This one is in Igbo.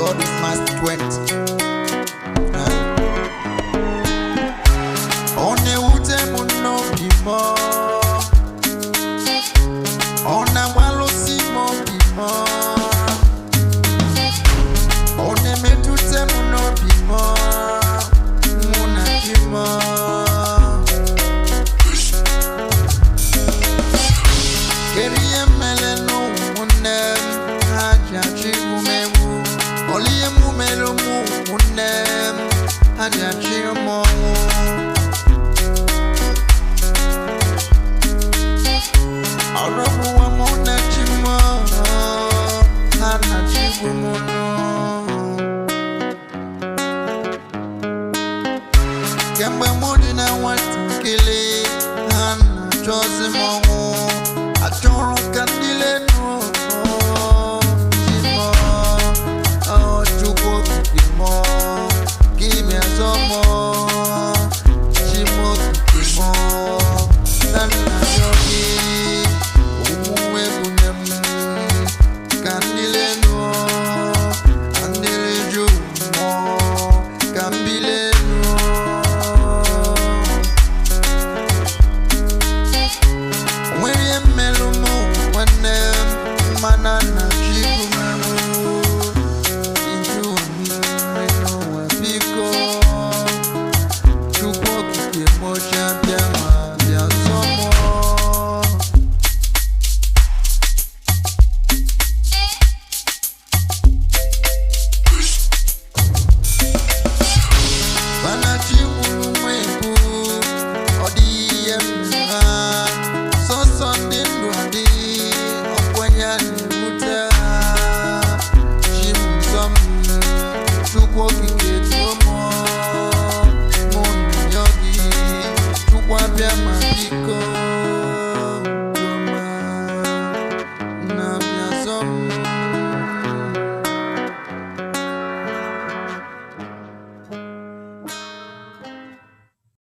God is my strength. One ute muno bimo, ona walo simo bimo, one metute muno bimo, muna bimo. Keriye meleno munem, haja chimumewu, oliye mumelo munem, haja chimumewu.